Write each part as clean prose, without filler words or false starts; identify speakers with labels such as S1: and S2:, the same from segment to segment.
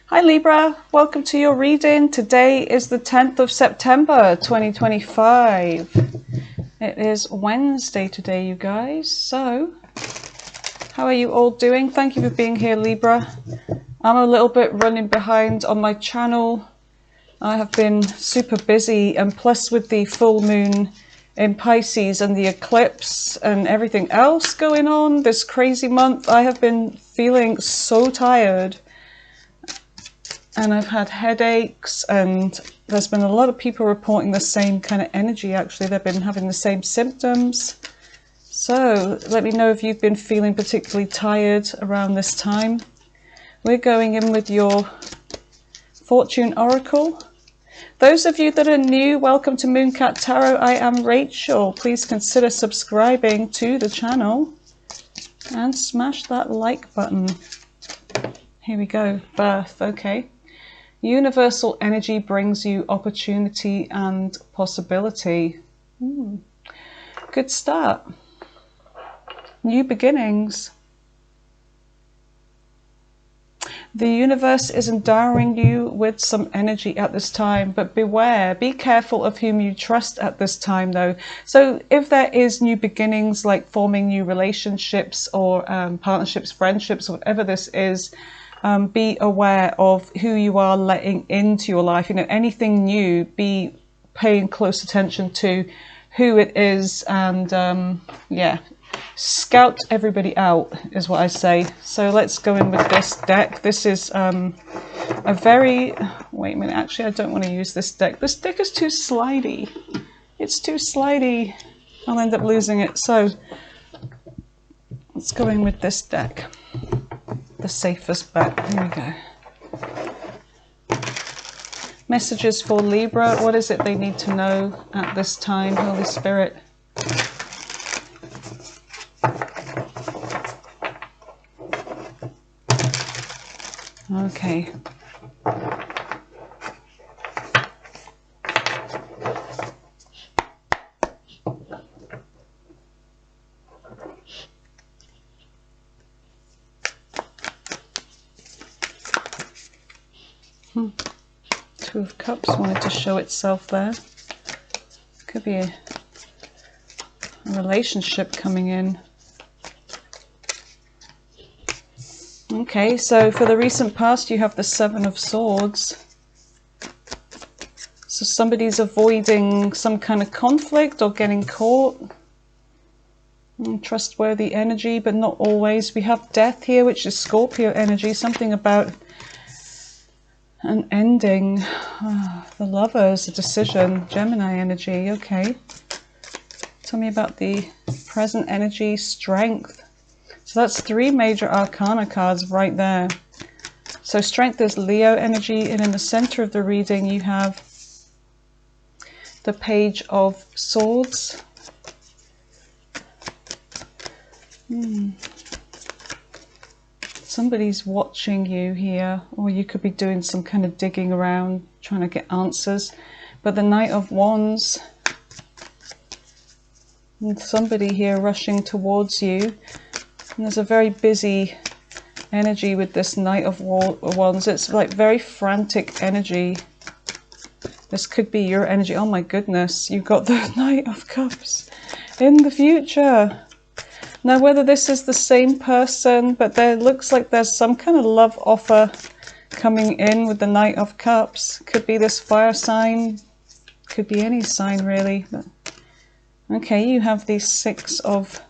S1: Hi Libra, welcome to your reading. Today is the 10th of September 2025. It is Wednesday today, you guys. So, how are you all doing? Thank you for being here, Libra. I'm a little bit running behind on my channel. I have been super busy, and plus with the full moon in Pisces and the eclipse and everything else going on this crazy month, I have been feeling so tired. And I've had headaches, and there's been a lot of people reporting the same kind of energy. Actually, they've been having the same symptoms. So let me know if you've been feeling particularly tired around this time. We're going in with your Fortune Oracle. Those of you that are new, welcome to Mooncat Tarot. I am Rachel. Please consider subscribing to the channel and smash that like button. Here we go. Birth. Okay. Universal energy brings you opportunity and possibility. Good start. New beginnings. The universe is endowing you with some energy at this time, but beware, be careful of whom you trust at this time though. So if there is new beginnings, like forming new relationships or partnerships, friendships, whatever this is, be aware of who you are letting into your life. You know, anything new, be paying close attention to who it is, and yeah, scout everybody out is what I say. So let's go in with this deck. This is a very, wait a minute, actually I don't want to use this deck. This deck is too slidey. It's too slidey. I'll end up losing it. So let's go in with this deck. The safest bet. Here we go. Messages for Libra. What is it they need to know at this time, Holy Spirit? Okay. Two of Cups wanted to show itself there. Could be a relationship coming in. Okay, so for the recent past you have the Seven of Swords. So somebody's avoiding some kind of conflict or getting caught. Trustworthy energy, but not always. We have Death here, which is Scorpio energy. Something about an ending. The Lovers, a decision. Gemini energy. Okay. Tell me about the present energy. Strength. So that's three major arcana cards right there. So Strength is Leo energy, and in the center of the reading you have the Page of Swords. Somebody's watching you here, or you could be doing some kind of digging around, trying to get answers. But the Knight of Wands, and somebody here rushing towards you. And there's a very busy energy with this Knight of Wands. It's like very frantic energy. This could be your energy. Oh my goodness, you've got the Knight of Cups in the future. Now, whether this is the same person, but there looks like there's some kind of love offer coming in with the Knight of Cups. Could be this fire sign, could be any sign really. But okay, you have the Six of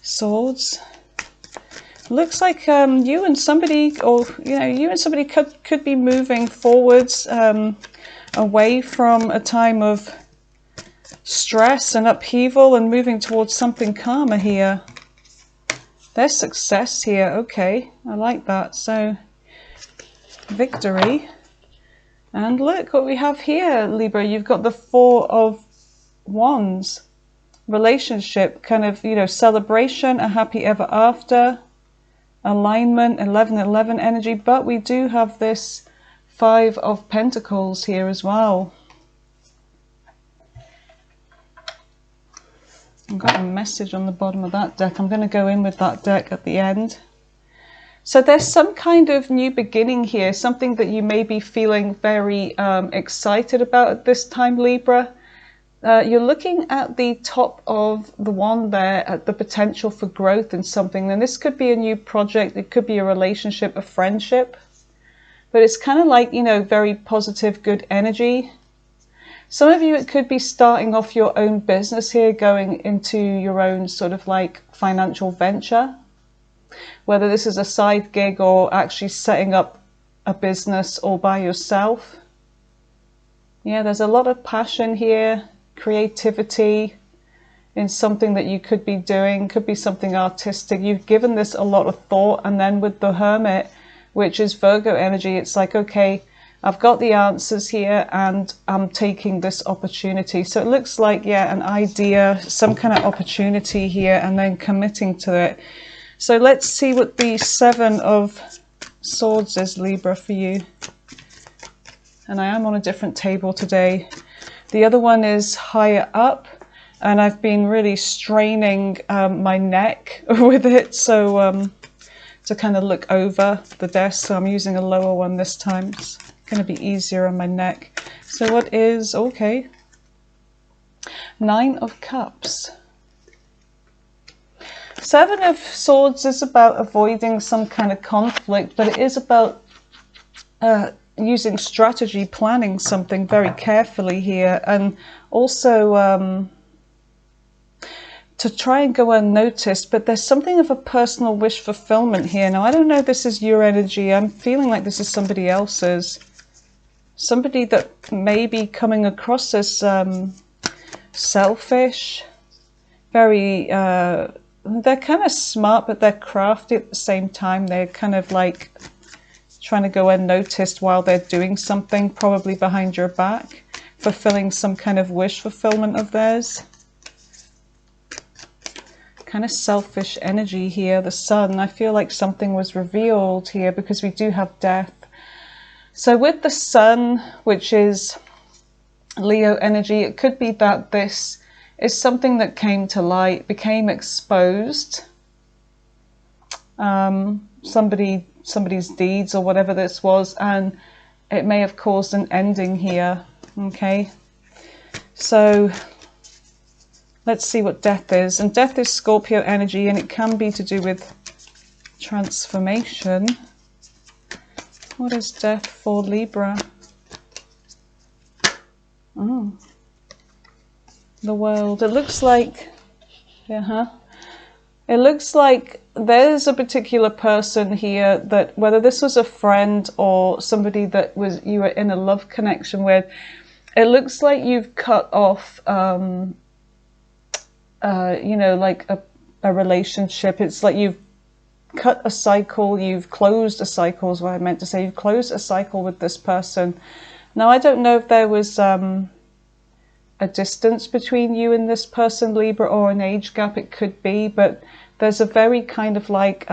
S1: Swords. Looks like you and somebody, or you and somebody could be moving forwards, away from a time of stress and upheaval and moving towards something calmer here. There's success here. Okay, I like that. So victory. And look what we have here, Libra. You've got the Four of Wands. Relationship, kind of, celebration, a happy ever after. Alignment, 11-11 energy. But we do have this Five of Pentacles here as well. I've got a message on the bottom of that deck. I'm going to go in with that deck at the end. So there's some kind of new beginning here, something that you may be feeling very excited about at this time, Libra. You're looking at the top of the wand there at the potential for growth in something. And this could be a new project, it could be a relationship, a friendship. But it's kind of like, you know, very positive, good energy. Some of you, it could be starting off your own business here, going into your own sort of like financial venture. Whether this is a side gig or actually setting up a business all by yourself. Yeah, there's a lot of passion here, creativity in something that you could be doing, could be something artistic. You've given this a lot of thought, and then with the Hermit, which is Virgo energy, it's like, okay, I've got the answers here and I'm taking this opportunity. So it looks like, yeah, an idea, some kind of opportunity here, and then committing to it. So let's see what the Seven of Swords is, Libra, for you. And I am on a different table today. The other one is higher up, and I've been really straining my neck with it, so to kind of look over the desk. So I'm using a lower one this time. It's going to be easier on my neck. So what is, okay, Nine of Cups. Seven of Swords is about avoiding some kind of conflict, but it is about using strategy, planning something very carefully here, and also to try and go unnoticed. But there's something of a personal wish fulfillment here. Now, I don't know if this is your energy. I'm feeling like this is somebody else's. Somebody that may be coming across as selfish, very... they're kind of smart, but they're crafty at the same time. They're kind of like trying to go unnoticed while they're doing something, probably behind your back, fulfilling some kind of wish fulfillment of theirs. Kind of selfish energy here. The Sun, I feel like something was revealed here because we do have death. So with the Sun, which is Leo energy, it could be that this is something that came to light, became exposed. Somebody's deeds or whatever this was, and it may have caused an ending here. Okay, so let's see what death is. And death is Scorpio energy, and it can be to do with transformation. What is death for Libra? Oh. The World. It looks like, it looks like there's a particular person here that, whether this was a friend or somebody that was you were in a love connection with, it looks like you've cut off, you know, like a relationship. It's like you've cut a cycle, you've closed a cycle is what I meant to say. You've closed a cycle with this person. Now, I don't know if there was a distance between you and this person, Libra, or an age gap. It could be, but there's a very kind of like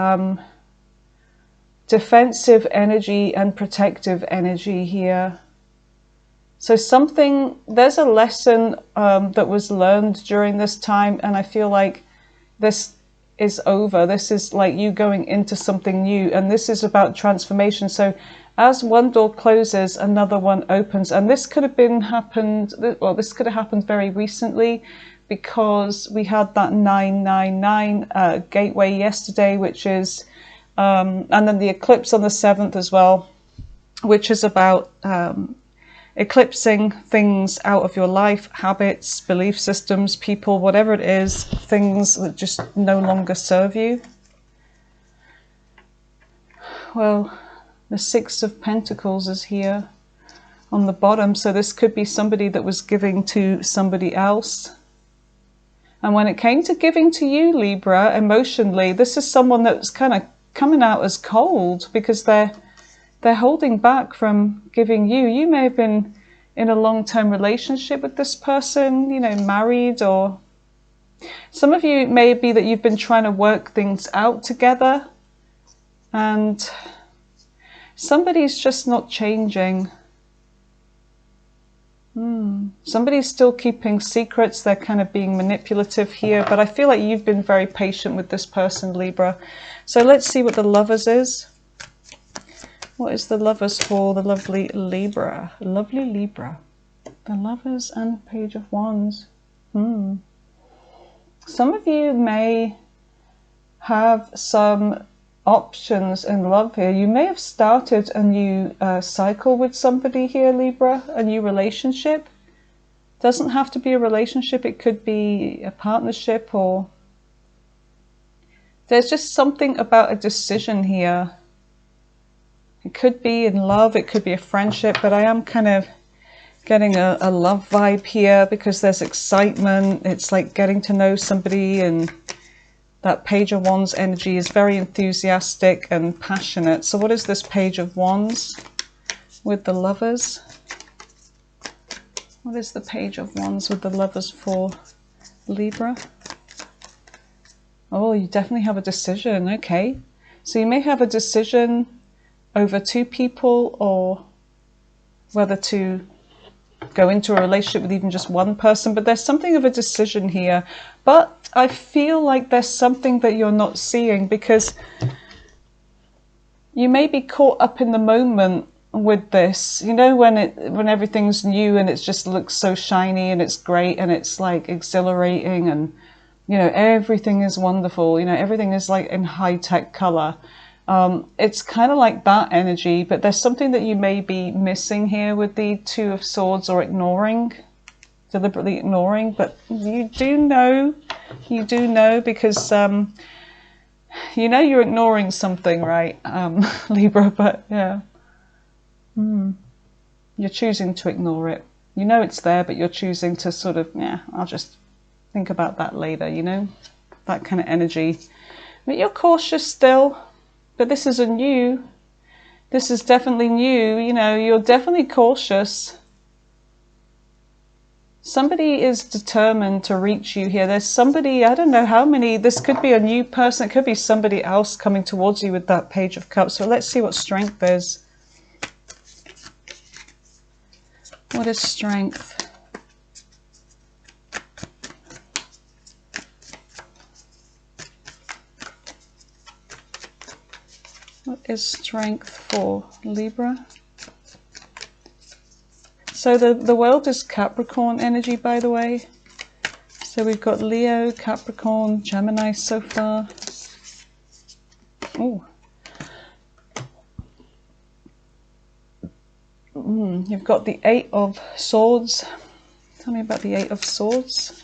S1: defensive energy and protective energy here. So something, there's a lesson that was learned during this time, and I feel like this is over. This is like you going into something new, and this is about transformation. So as one door closes, another one opens, and this could have this could have happened very recently, because we had that 999 gateway yesterday, which is, and then the eclipse on the 7th as well, which is about eclipsing things out of your life, habits, belief systems, people, whatever it is, things that just no longer serve you. Well, the Six of Pentacles is here on the bottom, so this could be somebody that was giving to somebody else. And when it came to giving to you, Libra, emotionally, this is someone that's kind of coming out as cold because they're holding back from giving you. You may have been in a long-term relationship with this person, you know, married, or some of you may be that you've been trying to work things out together, and somebody's just not changing. Somebody's still keeping secrets. They're kind of being manipulative here, but I feel like you've been very patient with this person, Libra. So let's see what the Lovers is. What is the Lovers for the lovely Libra? Lovely Libra. The Lovers and Page of Wands. Some of you may have some options in love here. You may have started a new cycle with somebody here, Libra, a new relationship. Doesn't have to be a relationship, it could be a partnership, or there's just something about a decision here. It could be in love, it could be a friendship, but I am kind of getting a love vibe here because there's excitement. It's like getting to know somebody, and that Page of Wands energy is very enthusiastic and passionate. So what is this Page of Wands with the Lovers? What is the Page of Wands with the Lovers for Libra? Oh, you definitely have a decision. Okay. So you may have a decision over two people, or whether to go into a relationship with even just one person, but there's something of a decision here. But I feel like there's something that you're not seeing, because you may be caught up in the moment with this, you know, when everything's new and it just looks so shiny and it's great and it's like exhilarating, and you know, everything is wonderful, you know, everything is like in high-tech color. It's kind of like that energy, but there's something that you may be missing here with the Two of Swords, or ignoring, deliberately ignoring. But you do know, because you know you're ignoring something, right, Libra? But yeah, you're choosing to ignore it. You know it's there, but you're choosing to sort of, yeah, I'll just think about that later, you know, that kind of energy. But you're cautious still. But this is this is definitely new, you know, you're definitely cautious. Somebody is determined to reach you here. There's somebody, I don't know how many, this could be a new person, it could be somebody else coming towards you with that Page of Cups. So let's see what strength is. What is strength? What is strength for Libra? So the world is Capricorn energy, by the way. So we've got Leo, Capricorn, Gemini so far. Oh. You've got the Eight of Swords. Tell me about the Eight of Swords.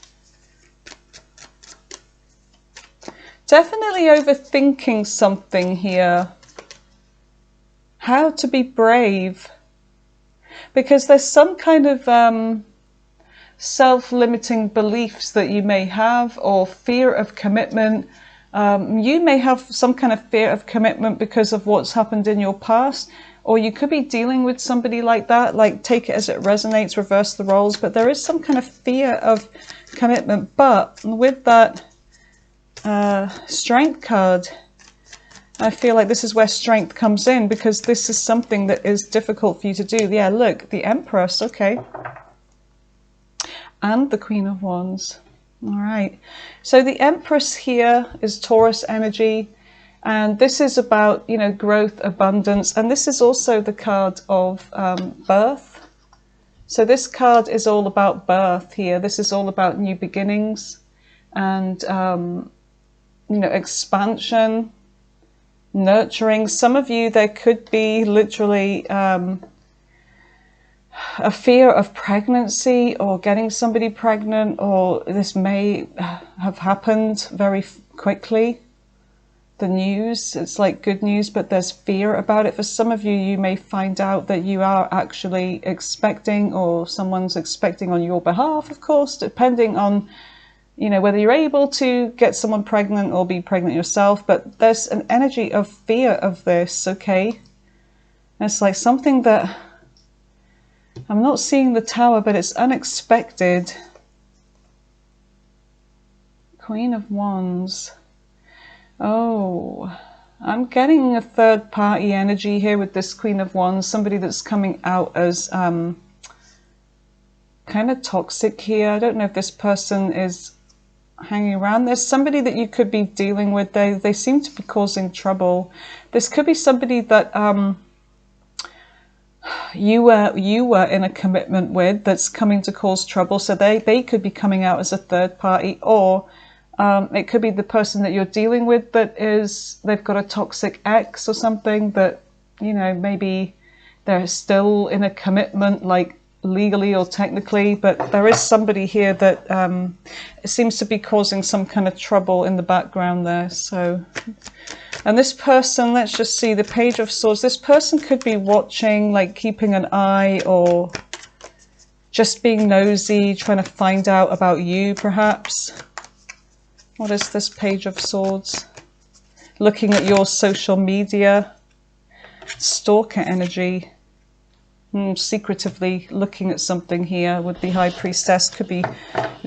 S1: Definitely overthinking something here. How to be brave, because there's some kind of self-limiting beliefs that you may have, or fear of commitment. You may have some kind of fear of commitment because of what's happened in your past, or you could be dealing with somebody like that, like take it as it resonates, reverse the roles, but there is some kind of fear of commitment. But with that Strength card, I feel like this is where strength comes in, because this is something that is difficult for you to do. Yeah, look, the Empress, okay. And the Queen of Wands. All right. So the Empress here is Taurus energy. And this is about, you know, growth, abundance. And this is also the card of birth. So this card is all about birth here. This is all about new beginnings and, you know, expansion, nurturing. Some of you, there could be literally a fear of pregnancy or getting somebody pregnant, or this may have happened very quickly. The news, it's like good news, but there's fear about it. For some of you, you may find out that you are actually expecting, or someone's expecting on your behalf, of course, depending on, you know, whether you're able to get someone pregnant or be pregnant yourself. But there's an energy of fear of this, okay? And it's like something that, I'm not seeing the Tower, but it's unexpected. Queen of Wands. Oh, I'm getting a third party energy here with this Queen of Wands. Somebody that's coming out as kind of toxic here. I don't know if this person is hanging around. There's somebody that you could be dealing with. They seem to be causing trouble. This could be somebody that you were in a commitment with that's coming to cause trouble. So they could be coming out as a third party, or it could be the person that you're dealing with that they've got a toxic ex or something that, you know, maybe they're still in a commitment, like legally or technically, but there is somebody here that seems to be causing some kind of trouble in the background there. So, and this person, let's just see the Page of Swords. This person could be watching, like keeping an eye, or just being nosy, trying to find out about you perhaps. What is this Page of Swords? Looking at your social media. Stalker energy. Secretively looking at something here with the High Priestess. Could be,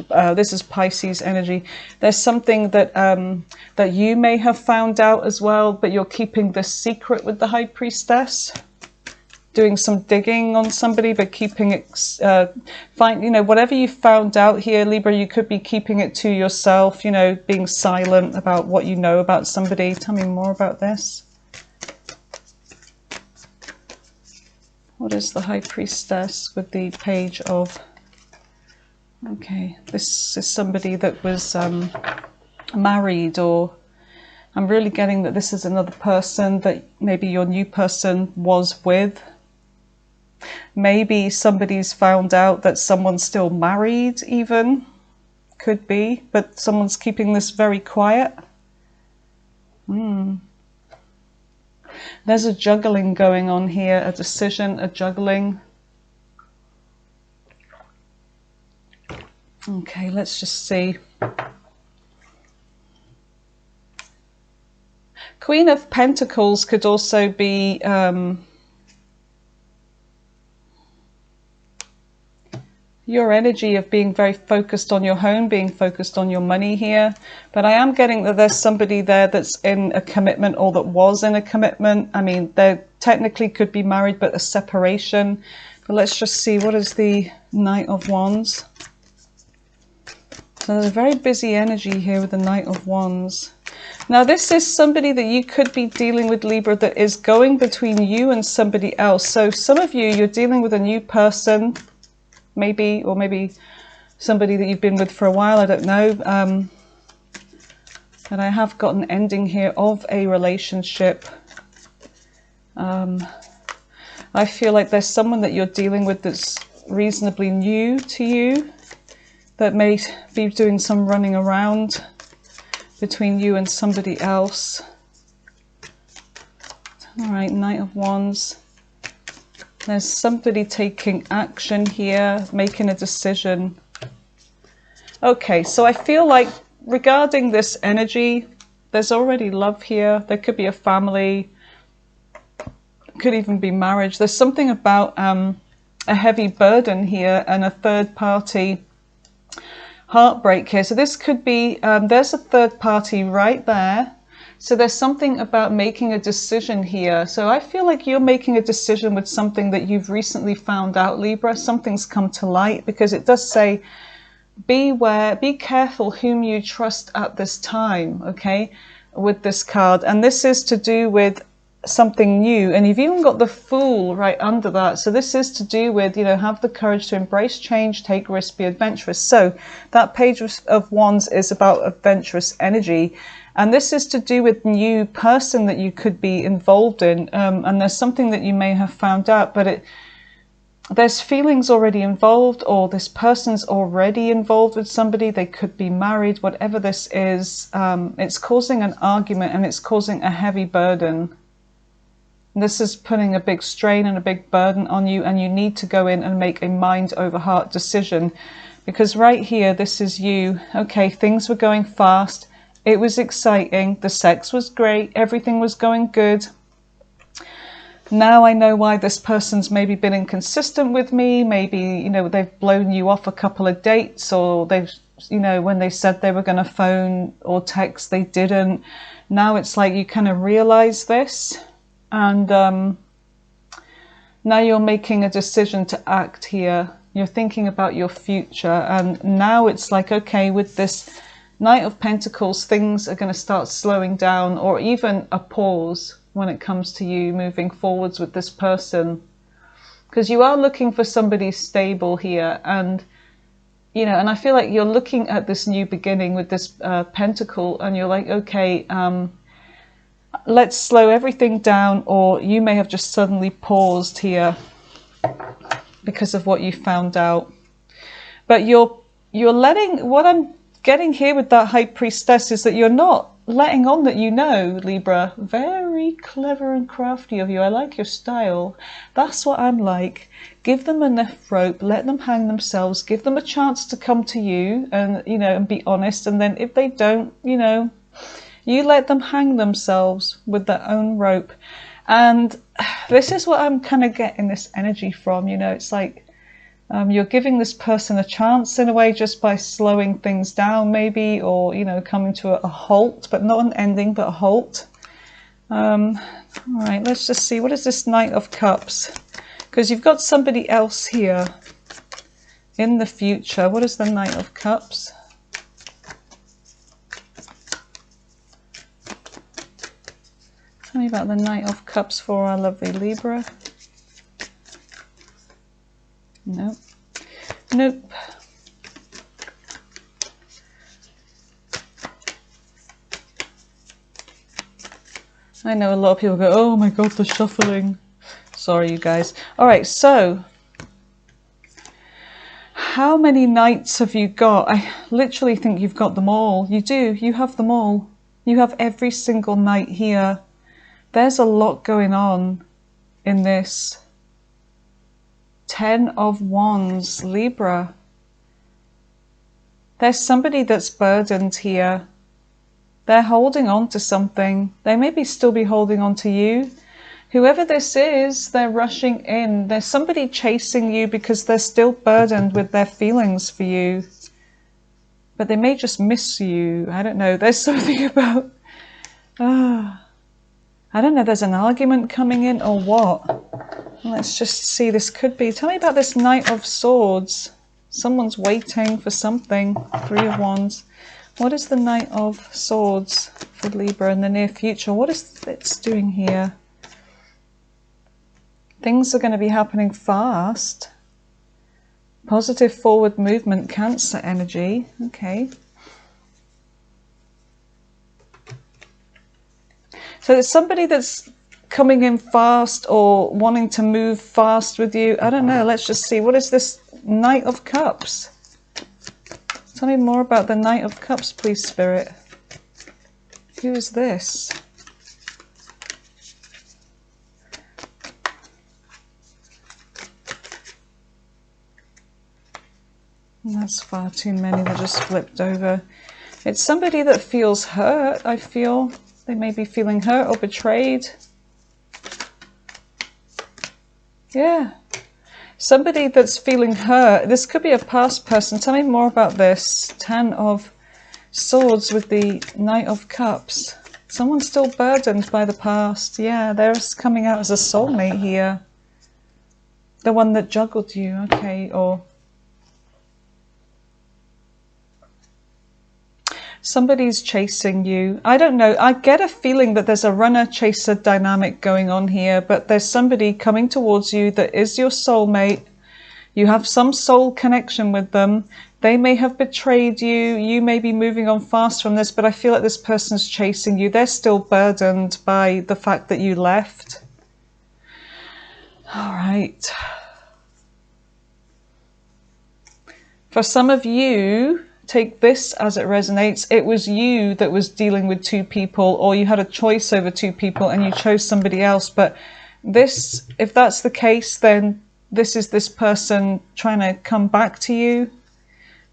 S1: this is Pisces energy. There's something that that you may have found out as well, but you're keeping this secret with the High Priestess. Doing some digging on somebody, but keeping it, you know, whatever you found out here, Libra, you could be keeping it to yourself, you know, being silent about what you know about somebody. Tell me more about this. What is the High Priestess with the Page of... Okay, this is somebody that was married, or I'm really getting that this is another person that maybe your new person was with. Maybe somebody's found out that someone's still married even. Could be, but someone's keeping this very quiet. There's a juggling going on here, a decision, a juggling. Okay, let's just see. Queen of Pentacles could also be your energy of being very focused on your home, being focused on your money here. But I am getting that there's somebody there that's in a commitment, or that was in a commitment. I mean, they technically could be married, but a separation. But let's just see, what is the Knight of Wands? So there's a very busy energy here with the Knight of Wands. Now this is somebody that you could be dealing with, Libra, that is going between you and somebody else. So some of you, you're dealing with a new person, maybe, or maybe somebody that you've been with for a while, I don't know. And I have got an ending here of a relationship. I feel like there's someone that you're dealing with that's reasonably new to you, that may be doing some running around between you and somebody else. All right, Knight of Wands. There's somebody taking action here, making a decision. Okay, so I feel like regarding this energy, there's already love here. There could be a family, could even be marriage. There's something about a heavy burden here and a third party heartbreak here. So this could be, there's a third party right there. So there's something about making a decision here. So I feel like you're making a decision with something that you've recently found out, Libra. Something's come to light, because it does say, beware, be careful whom you trust at this time, okay, with this card. And this is to do with something new, and you've even got the Fool right under that. So this is to do with, you know, have the courage to embrace change, take risks, be adventurous. So that Page of Wands is about adventurous energy, and this is to do with new person that you could be involved in, and there's something that you may have found out, but there's feelings already involved, or this person's already involved with somebody. They could be married. Whatever this is, it's causing an argument, and it's causing a heavy burden. This is putting a big strain and a big burden on you, and you need to go in and make a mind over heart decision, because right here, this is you. Okay, things were going fast. It was exciting. The sex was great. Everything was going good. Now I know why this person's maybe been inconsistent with me. Maybe, you know, they've blown you off a couple of dates, or they've, you know, when they said they were going to phone or text, they didn't. Now it's like you kind of realize this, and now you're making a decision to act here. You're thinking about your future, and now it's like, okay, with this Knight of Pentacles, things are going to start slowing down, or even a pause when it comes to you moving forwards with this person. because you are looking for somebody stable here, and you know, and I feel like you're looking at this new beginning with this pentacle, and you're like, okay, let's slow everything down, or you may have just suddenly paused here because of what you found out. But you're letting, what I'm getting here with that High Priestess is that you're not letting on that you know, Libra. Very clever and crafty of you. I like your style. That's what I'm like. Give them enough rope, let them hang themselves, give them a chance to come to you and, you know, and be honest. And then if they don't, you know, you let them hang themselves with their own rope. And this is what I'm kind of getting this energy from, you know, it's like, you're giving this person a chance in a way just by slowing things down maybe, or, you know, coming to a halt, but not an ending, but a halt. All right, let's just see. What is this Knight of Cups? Because you've got somebody else here in the future. What is the Knight of Cups? Tell me about the Knight of Cups for our lovely Libra. Nope. Nope. I know a lot of people go, oh my god, the shuffling. Sorry, you guys. All right, so how many knights have you got? I literally think you've got them all. You do. You have them all. You have every single knight here. There's a lot going on in this. 10 of Wands, Libra. There's somebody that's burdened here. They're holding on to something. They may still be holding on to you. Whoever this is, they're rushing in. There's somebody chasing you because they're still burdened with their feelings for you. But they may just miss you. I don't know. There's something about... I don't know, there's an argument coming in or what? Let's just see, this could be... Tell me about this Knight of Swords. Someone's waiting for something. 3 of Wands. What is the Knight of Swords for Libra in the near future? What is it doing here? Things are going to be happening fast. Positive forward movement, Cancer energy. Okay. So there's somebody that's coming in fast or wanting to move fast with you. I don't know. Let's just see. What is this Knight of Cups? Tell me more about the Knight of Cups, please, Spirit. Who is this? That's far too many that just flipped over. It's somebody that feels hurt, I feel. They may be feeling hurt or betrayed. Yeah. Somebody that's feeling hurt. This could be a past person. Tell me more about this. 10 of Swords with the Knight of Cups. Someone's still burdened by the past. Yeah, they're coming out as a soulmate here. The one that juggled you. Okay, or... somebody's chasing you. I don't know. I get a feeling that there's a runner-chaser dynamic going on here, but there's somebody coming towards you that is your soulmate. You have some soul connection with them. They may have betrayed you. You may be moving on fast from this, but I feel like this person's chasing you. They're still burdened by the fact that you left. All right. For some of you... take this as it resonates. It was you that was dealing with 2 people, or you had a choice over 2 people and you chose somebody else. But this, if that's the case, then this is this person trying to come back to you.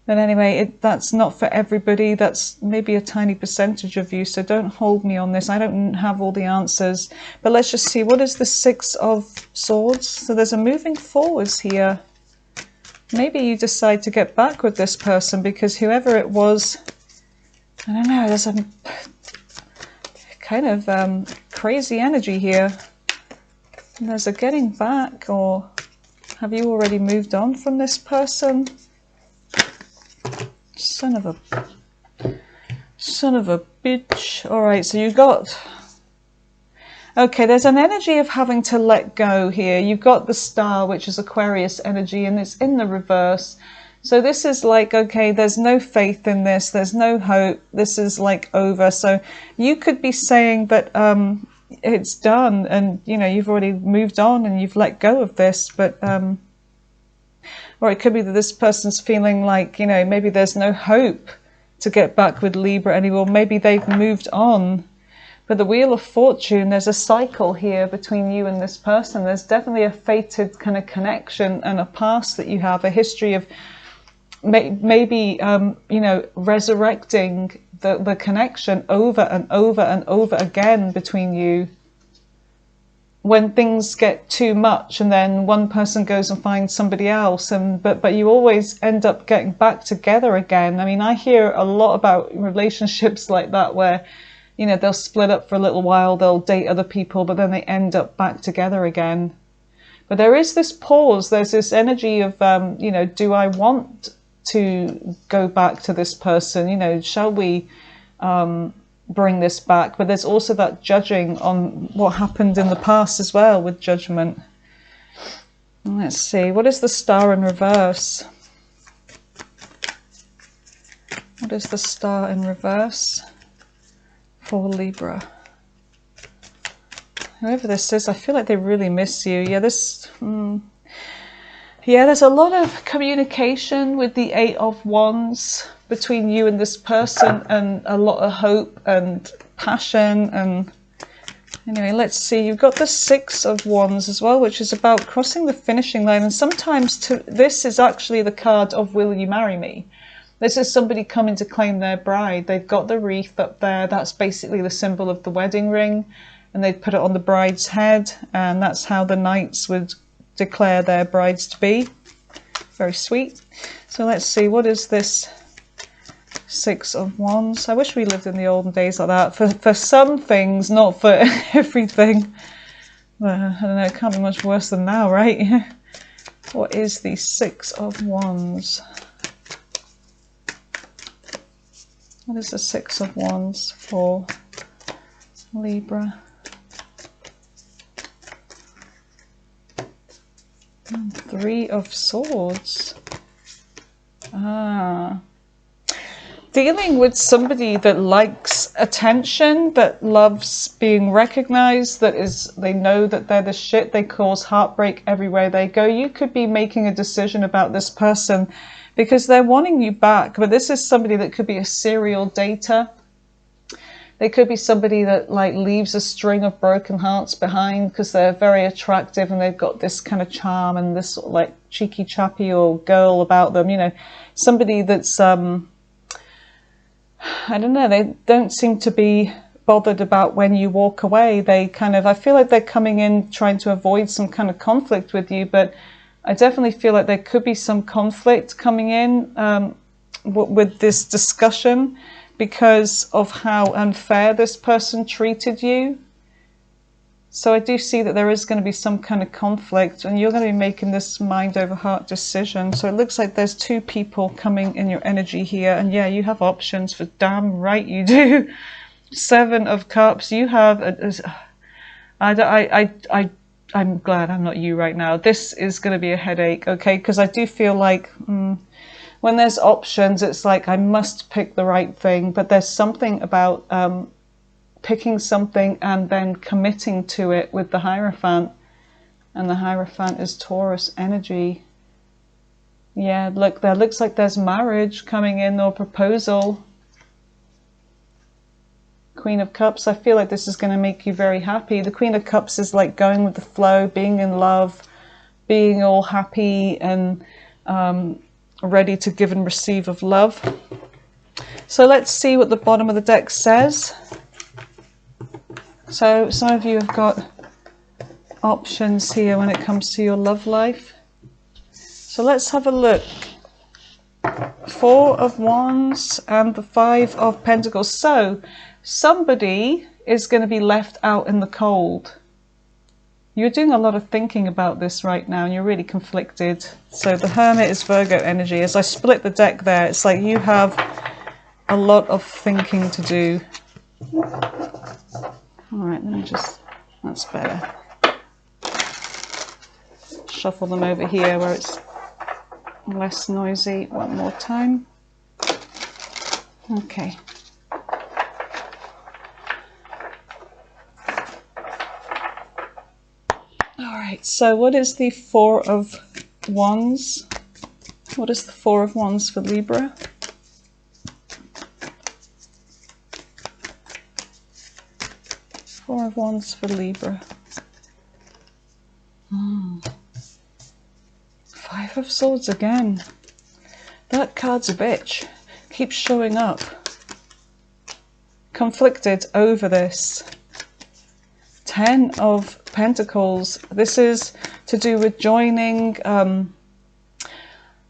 S1: But anyway, that's not for everybody. That's maybe a tiny percentage of you. So don't hold me on this. I don't have all the answers. But let's just see. What is the 6 of Swords? So there's a moving forwards here. Maybe you decide to get back with this person because whoever it was, I don't know, there's a kind of crazy energy here. And there's a getting back, or have you already moved on from this person? Son of a bitch. All right, so you got... Okay, there's an energy of having to let go here. You've got the Star, which is Aquarius energy, and it's in the reverse. So this is like, okay, there's no faith in this, there's no hope, this is like over. So you could be saying that it's done, and you know, you've already moved on and you've let go of this, but or it could be that this person's feeling like, you know, maybe there's no hope to get back with Libra anymore. Maybe they've moved on. But the Wheel of Fortune, there's a cycle here between you and this person. There's definitely a fated kind of connection and a past that you have, a history of maybe, you know, resurrecting the connection over and over and over again between you. When things get too much and then one person goes and finds somebody else, but you always end up getting back together again. I mean, I hear a lot about relationships like that where, you know, they'll split up for a little while, they'll date other people, but then they end up back together again. But there is this pause, there's this energy of, you know, do I want to go back to this person? You know, shall we bring this back? But there's also that judging on what happened in the past as well, with Judgment. Let's see, what is the Star in reverse? What is the Star in reverse for Libra? Whoever this is, I feel like they really miss you. Yeah, yeah, there's a lot of communication with the 8 of Wands between you and this person, and a lot of hope and passion. And anyway, let's see, you've got the 6 of Wands as well, which is about crossing the finishing line. And sometimes this is actually the card of will you marry me? This is somebody coming to claim their bride. They've got the wreath up there. That's basically the symbol of the wedding ring. And they'd put it on the bride's head. And that's how the knights would declare their brides to be. Very sweet. So let's see, what is this 6 of Wands? I wish we lived in the olden days like that. For some things, not for everything. I don't know, it can't be much worse than now, right? What is the 6 of Wands? What is the 6 of Wands for Libra? And 3 of Swords. Dealing with somebody that likes attention, that loves being recognized, they know that they're the shit, they cause heartbreak everywhere they go. You could be making a decision about this person because they're wanting you back, but this is somebody that could be a serial dater. They could be somebody that like leaves a string of broken hearts behind because they're very attractive and they've got this kind of charm and this sort of like cheeky chappy or girl about them, you know, somebody that's I don't know, they don't seem to be bothered about when you walk away. They kind of, I feel like they're coming in trying to avoid some kind of conflict with you, but I definitely feel like there could be some conflict coming in with this discussion because of how unfair this person treated you. So I do see that there is going to be some kind of conflict and you're going to be making this mind over heart decision. So it looks like there's 2 people coming in your energy here. And yeah, you have options, for damn right you do. 7 of Cups. You have I'm glad I'm not you right now. This is going to be a headache, okay? Because I do feel like when there's options, it's like I must pick the right thing. But there's something about picking something and then committing to it with the Hierophant. And the Hierophant is Taurus energy. Yeah, look, there looks like there's marriage coming in or proposal. Queen of Cups, I feel like this is going to make you very happy. The Queen of Cups is like going with the flow, being in love, being all happy and ready to give and receive of love. So let's see what the bottom of the deck says. So some of you have got options here when it comes to your love life. So let's have a look. 4 of Wands and the 5 of Pentacles. So somebody is going to be left out in the cold. You're doing a lot of thinking about this right now and you're really conflicted. So the Hermit is Virgo energy. As I split the deck there, it's like you have a lot of thinking to do. All right, let me just That's better. Shuffle them over here where it's less noisy. One more time. Okay. Alright, so what is the Four of Wands? What is the Four of Wands for Libra? Four of Wands for Libra. Five of Swords again. That card's a bitch. Keeps showing up. Conflicted over this. Ten of Pentacles. This is to do with joining,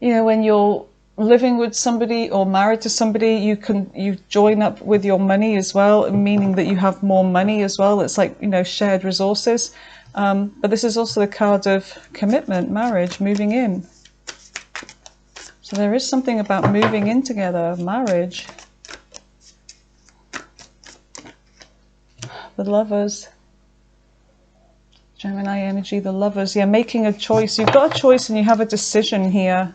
S1: you know, when you're living with somebody or married to somebody, you join up with your money as well, meaning that you have more money as well. It's like, you know, shared resources. But this is also the card of commitment, marriage, moving in. So there is something about moving in together, marriage. The Lovers. Gemini energy, the Lovers. Yeah, making a choice. You've got a choice and you have a decision here.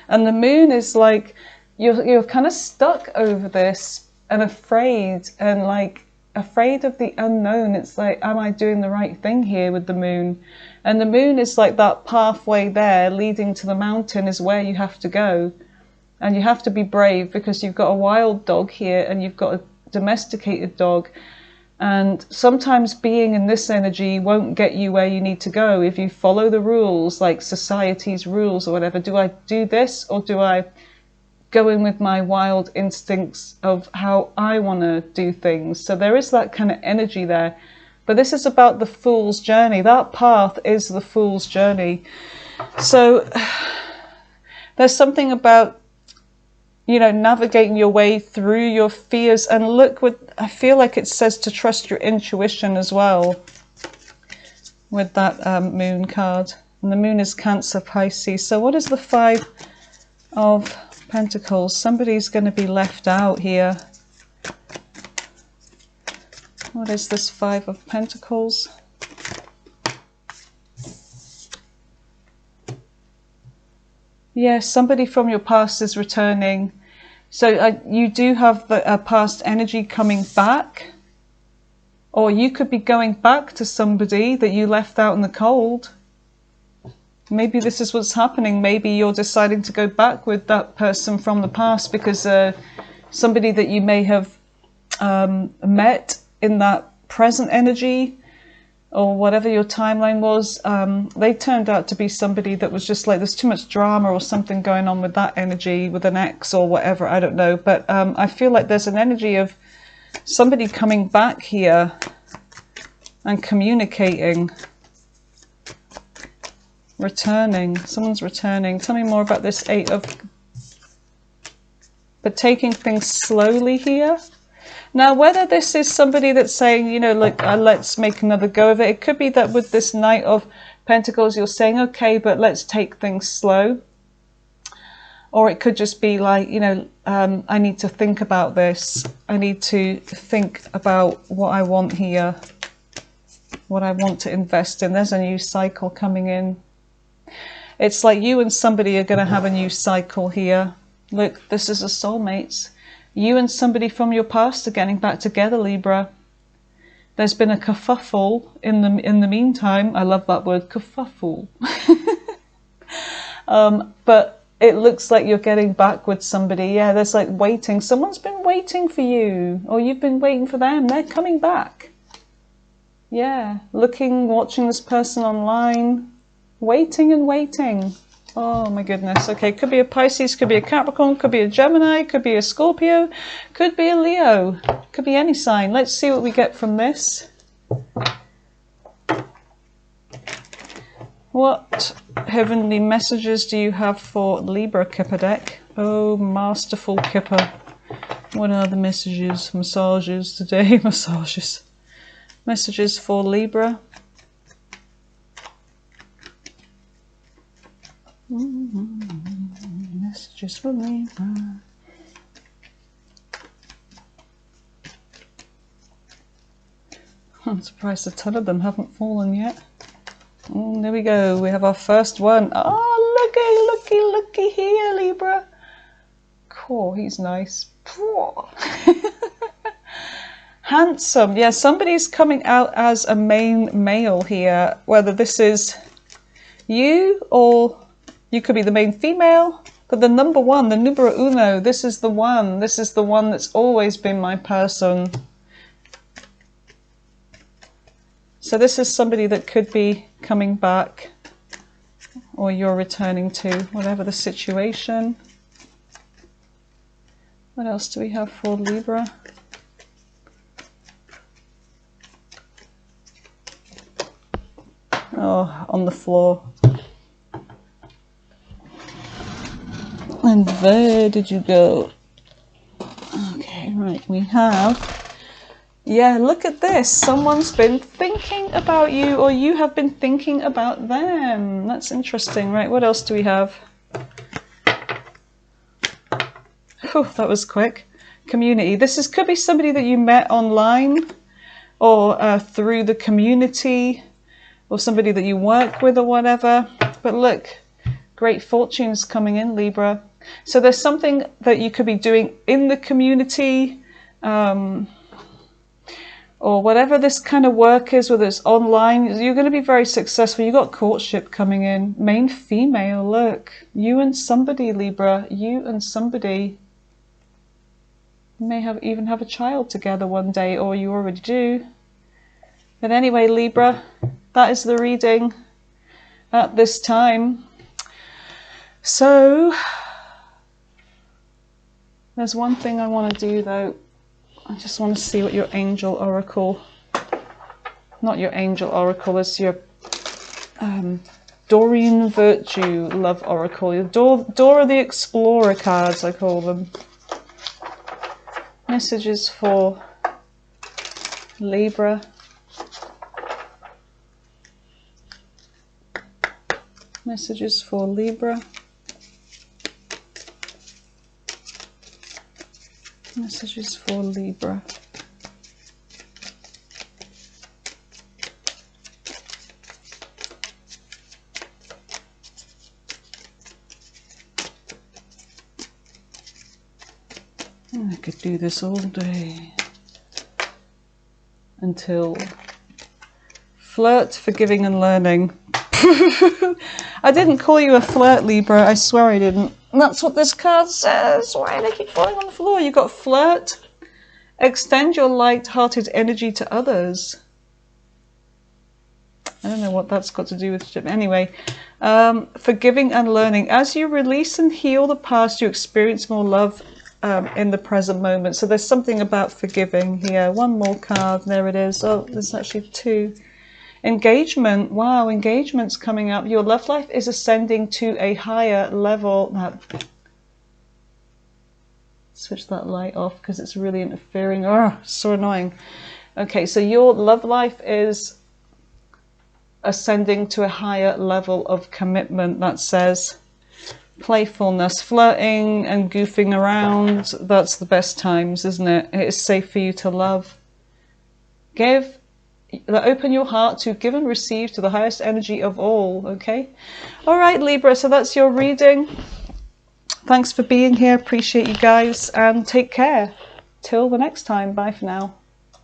S1: And the Moon is like, you're kind of stuck over this and afraid, and like afraid of the unknown. It's like, am I doing the right thing here with the Moon? And the Moon is like that pathway there leading to the mountain is where you have to go. And you have to be brave because you've got a wild dog here and you've got a domesticated dog. And sometimes being in this energy won't get you where you need to go if you follow the rules, like society's rules or whatever. Do I do this, or do I go in with my wild instincts of how I want to do things? So there is that kind of energy there. But this is about the Fool's journey. That path is the Fool's journey. So there's something about, you know, navigating your way through your fears. And look, I feel like it says to trust your intuition as well with that Moon card. And the Moon is Cancer, Pisces. So what is the Five of Pentacles? Somebody's going to be left out here. What is this Five of Pentacles? Yes, somebody from your past is returning. So you do have the past energy coming back. Or you could be going back to somebody that you left out in the cold. Maybe this is what's happening. Maybe you're deciding to go back with that person from the past because somebody that you may have met in that present energy, or whatever your timeline was, they turned out to be somebody that was just like, there's too much drama or something going on with that energy, with an ex or whatever, I don't know. But I feel like there's an energy of somebody coming back here and communicating, returning. Someone's returning. Tell me more about this Eight of... But taking things slowly here. Now, whether this is somebody that's saying, you know, like, let's make another go of it. It could be that with this Knight of Pentacles, you're saying, okay, but let's take things slow. Or it could just be like, you know, I need to think about this. I need to think about what I want here, what I want to invest in. There's a new cycle coming in. It's like you and somebody are going to have a new cycle here. Look, this is a soulmates. You and somebody from your past are getting back together, Libra. There's been a kerfuffle in the meantime. I love that word, kerfuffle. But it looks like you're getting back with somebody. Yeah, there's like waiting. Someone's been waiting for you, or you've been waiting for them. They're coming back. Yeah, watching this person online, waiting and waiting. Oh my goodness. Okay, could be a Pisces, could be a Capricorn, could be a Gemini, could be a Scorpio, could be a Leo, could be any sign. Let's see what we get from this. What heavenly messages do you have for Libra, Kipper deck? Oh, masterful Kipper. What are the messages? Massages today. Massages. Messages for Libra. Messages for Libra. I'm surprised a ton of them haven't fallen yet. Oh, there we go. We have our first one. Oh, looky here, Libra. Cool, he's nice. Handsome. Yeah, somebody's coming out as a main male here. Whether this is you or you could be the main female. But the number one, the numero uno, this is the one. This is the one that's always been my person. So this is somebody that could be coming back, or you're returning to, whatever the situation. What else do we have for Libra? Oh, on the floor. And where did you go? Okay, right, we have... Yeah, look at this. Someone's been thinking about you, or you have been thinking about them. That's interesting. Right, what else do we have? Oh, that was quick. Community. This could be somebody that you met online, or through the community, or somebody that you work with or whatever. But look, great fortunes coming in, Libra. So there's something that you could be doing in the community, or whatever this kind of work is, whether it's online, you're going to be very successful. You've got courtship coming in. Main female, look. You and somebody, Libra. You and somebody. You may even have a child together one day, or you already do. But anyway, Libra, that is the reading at this time. So, there's one thing I want to do though. I just want to see what your angel oracle, not your angel oracle, is your Doreen Virtue love oracle. Your Dora the Explorer cards, I call them. Messages for Libra. Messages for Libra. Messages for Libra. I could do this all day until flirt, forgiving and learning. I didn't call you a flirt, Libra. I swear I didn't. And that's what this card says. Why do they keep falling on the floor? You got flirt. Extend your light-hearted energy to others. I don't know what that's got to do with it. Anyway, forgiving and learning. As you release and heal the past, you experience more love in the present moment. So there's something about forgiving here. One more card. There it is. Oh, there's actually two. Engagement. Wow, engagement's coming up. Your love life is ascending to a higher level. Now, switch that light off because it's really interfering. Oh, so annoying. Okay, so your love life is ascending to a higher level of commitment. That says playfulness, flirting and goofing around. That's the best times, isn't it? It is safe for you to love. Open your heart to give and receive to the highest energy of all, okay? All right, Libra, so that's your reading. Thanks for being here. Appreciate you guys, and take care. Till the next time. Bye for now.